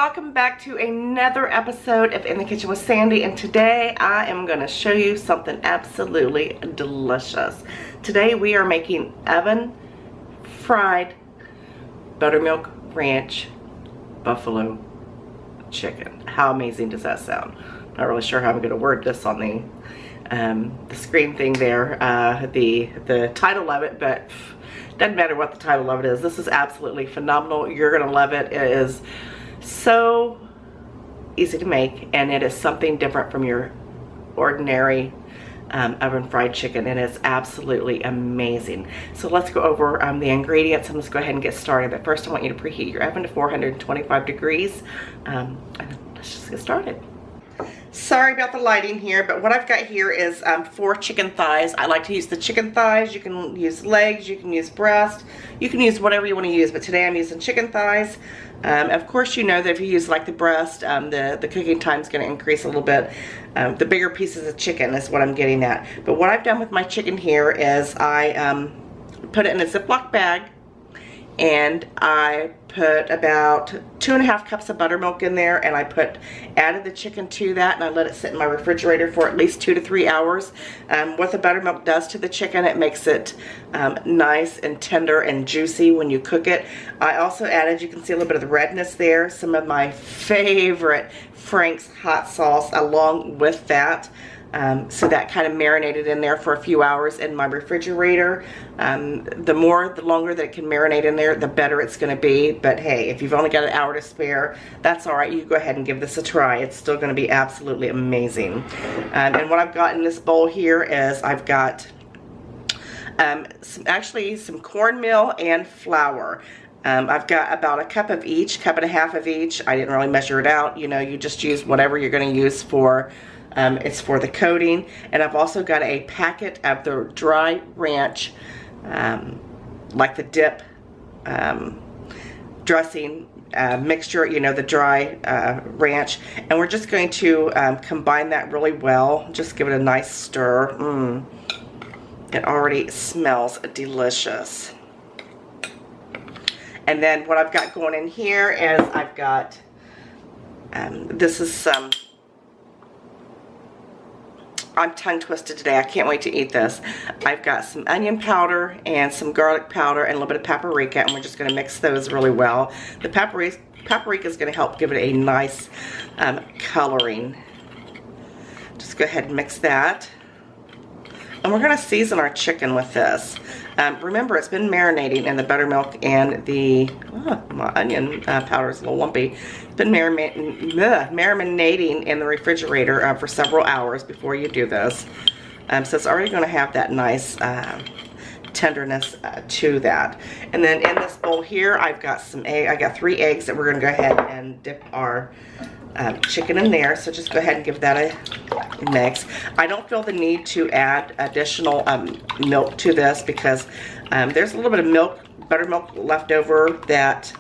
welcome back to another episode of In the Kitchen with Sandy, and today I am going to show you something absolutely delicious. Today we are making oven fried buttermilk ranch buffalo chicken. How amazing does that sound? Not really sure how I'm going to word this on the screen thing there, the title of it, but doesn't matter what the title of it is. This is absolutely phenomenal. You're going to love it. It is so easy to make, and it is something different from your ordinary oven fried chicken, and it's absolutely amazing. So let's go over the ingredients, and let's go ahead and get started. But first I want you to preheat your oven to 425 degrees, and let's just get started. Sorry about the lighting here, but what I've got here is 4 chicken thighs. I like to use the chicken thighs. You can use legs, you can use breast, you can use whatever you want to use, but today I'm using chicken thighs. Of course, you know that if you use like the breast, the cooking time is going to increase a little bit. The bigger pieces of chicken is what I'm getting at. But what I've done with my chicken here is I put it in a Ziploc bag, and I put about 2.5 cups of buttermilk in there, and I added the chicken to that, and I let it sit in my refrigerator for at least 2 to 3 hours. What the buttermilk does to the chicken, it makes it nice and tender and juicy when you cook it. I also added, you can see a little bit of the redness there, some of my favorite Frank's hot sauce along with that. So that kind of marinated in there for a few hours in my refrigerator. The longer that it can marinate in there, the better it's going to be. But hey, if you've only got an hour to spare, that's all right. You go ahead and give this a try. It's still going to be absolutely amazing. And what I've got in this bowl here is I've got some cornmeal and flour. I've got about a cup of each, cup and a half of each. I didn't really measure it out. You know, you just use whatever you're going to use for. It's for the coating. And I've also got a packet of the dry ranch, like the dip dressing mixture, you know, the dry ranch. And we're just going to combine that really well. Just give it a nice stir. It already smells delicious. And then what I've got going in here is I've got, this is some, I'm tongue twisted today. I can't wait to eat this. I've got some onion powder and some garlic powder and a little bit of paprika, and we're just going to mix those really well. The paprika is going to help give it a nice coloring. Just go ahead and mix that. And we're going to season our chicken with this. Remember, it's been marinating in the buttermilk and the, my onion powder is a little lumpy. It's been marinating in the refrigerator for several hours before you do this. So it's already going to have that nice tenderness to that. And then in this bowl here, I've got some egg. I got 3 eggs that we're going to go ahead and dip our chicken in there. So just go ahead and give that a mix. I don't feel the need to add additional milk to this because there's a little bit of buttermilk left over that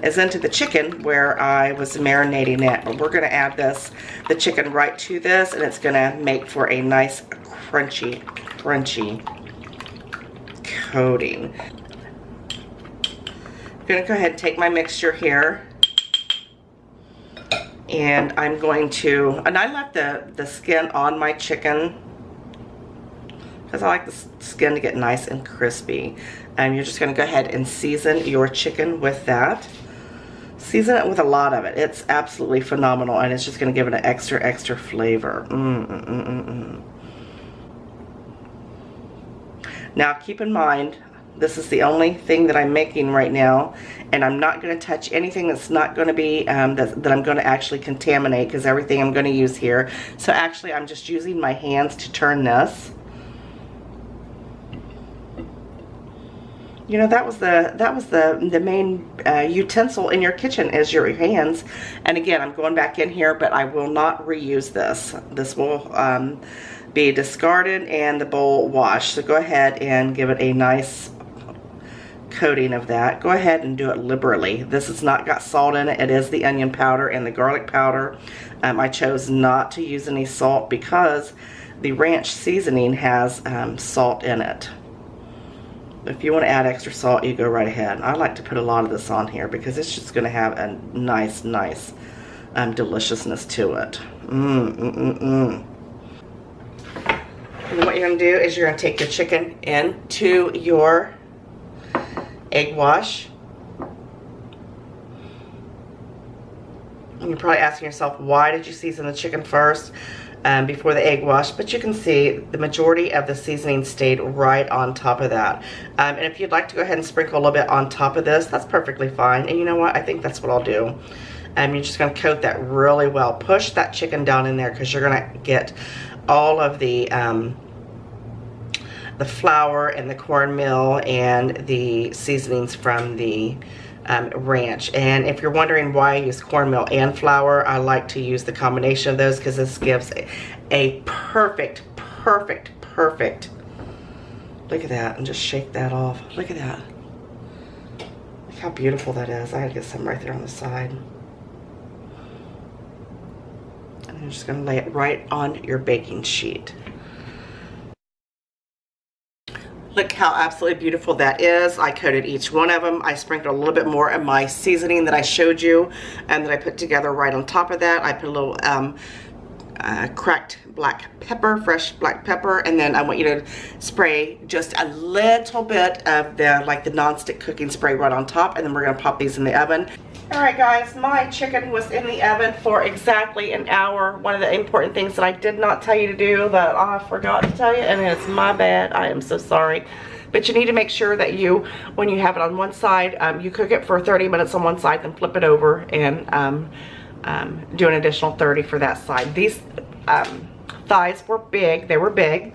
is into the chicken where I was marinating it. But we're going to add the chicken right to this, and it's going to make for a nice crunchy coating. I'm going to go ahead and take my mixture here. And I'm going to, and I left the skin on my chicken because I like the skin to get nice and crispy. And you're just going to go ahead and season your chicken with that. Season it with a lot of it. It's absolutely phenomenal, and it's just going to give it an extra flavor. Now keep in mind, this is the only thing that I'm making right now, and I'm not going to touch anything that's not going to be, that I'm going to actually contaminate, because everything I'm going to use here. So actually I'm just using my hands to turn this. You know, that was the main utensil in your kitchen is your hands. And again, I'm going back in here, but I will not reuse this. This will be discarded and the bowl washed. So go ahead and give it a nice coating of that. Go ahead and do it liberally. This has not got salt in it. It is the onion powder and the garlic powder. I chose not to use any salt because the ranch seasoning has salt in it. If you want to add extra salt, you go right ahead. I like to put a lot of this on here because it's just going to have a nice deliciousness to it. And what you're going to do is you're going to take your chicken into your egg wash. And you're probably asking yourself, why did you season the chicken first before the egg wash? But you can see the majority of the seasoning stayed right on top of that. And if you'd like to go ahead and sprinkle a little bit on top of this, that's perfectly fine. And you know what? I think that's what I'll do. You're just going to coat that really well. Push that chicken down in there because you're going to get all of the flour and the cornmeal and the seasonings from the ranch. And if you're wondering why I use cornmeal and flour, I like to use the combination of those because this gives a perfect. Look at that, and just shake that off. Look at that. Look how beautiful that is. I had to get some right there on the side. And I'm just going to lay it right on your baking sheet. Look how absolutely beautiful that is. I coated each one of them. I sprinkled a little bit more of my seasoning that I showed you and that I put together right on top of that. I put a little cracked black pepper, fresh black pepper, and then I want you to spray just a little bit of the nonstick cooking spray right on top, and then we're gonna pop these in the oven. All right, guys, my chicken was in the oven for exactly an hour. One of the important things that I did not tell you to do that I forgot to tell you, and it's my bad, I am so sorry. But you need to make sure that when you have it on one side, you cook it for 30 minutes on one side, then flip it over and do an additional 30 for that side. These thighs were big. They were big.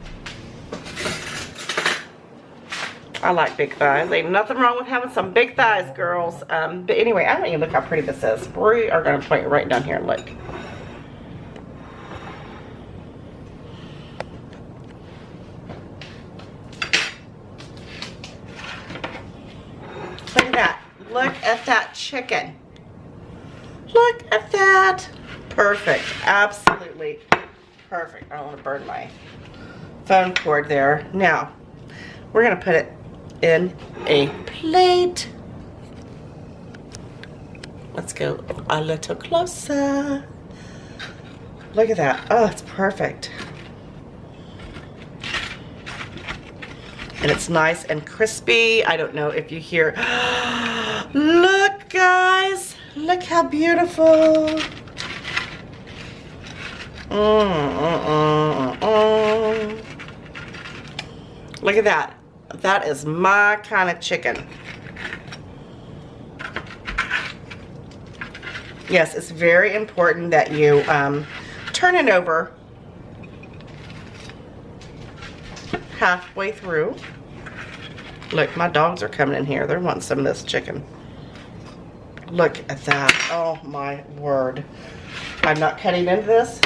I like big thighs. Ain't nothing wrong with having some big thighs, girls. But anyway, I want you to look how pretty this is. We are going to point right down here and look. Look at that. Look at that chicken. Look at that. Perfect. Absolutely perfect. I don't want to burn my phone cord there. Now, we're going to put it in a plate. Let's go a little closer. Look at that. Oh, it's perfect. And it's nice and crispy. I don't know if you hear. Look, guys. Look how beautiful. Look at that. That is my kind of chicken. Yes, it's very important that you turn it over halfway through. Look, my dogs are coming in here. They're wanting some of this chicken. Look at that. Oh my word. I'm not cutting into this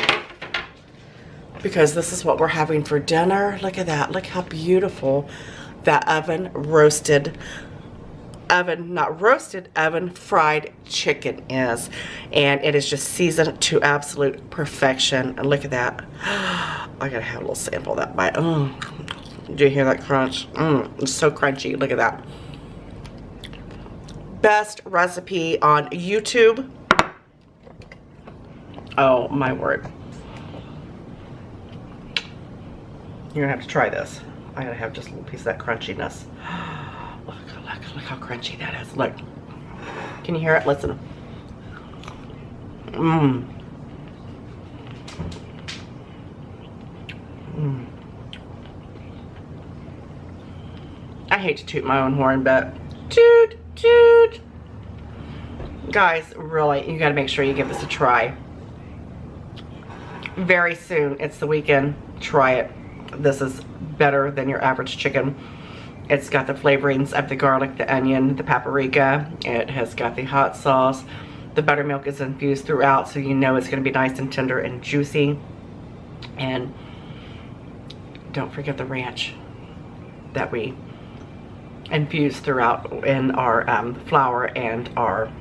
because this is what we're having for dinner. Look at that. Look how beautiful that oven fried chicken is. And it is just seasoned to absolute perfection. And look at that. I gotta have a little sample of that bite. Do you hear that crunch? It's so crunchy. Look at that. Best recipe on YouTube. Oh my word. You're gonna have to try this. I gotta have just a little piece of that crunchiness. Look how crunchy that is. Look. Can you hear it? Listen. I hate to toot my own horn, but toot, toot. Guys, really, you gotta make sure you give this a try. Very soon, it's the weekend. Try it. This is better than your average chicken. It's got the flavorings of the garlic, the onion, the paprika. It has got the hot sauce. The buttermilk is infused throughout, so you know it's gonna be nice and tender and juicy. And don't forget the ranch that we infused throughout in our flour and our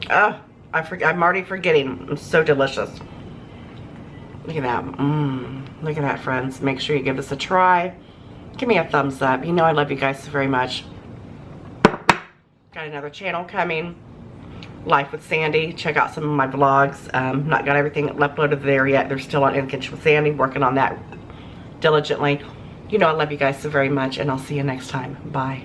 I'm already forgetting. It's so delicious. Look at that. Look at that, friends. Make sure you give this a try. give me a thumbs up. You know I love you guys so very much. Got another channel coming, Life with Sandy. Check out some of my vlogs. Not got everything uploaded there yet. They're still on In the Kitchen with Sandy, working on that diligently. You know I love you guys so very much, and I'll see you next time. Bye.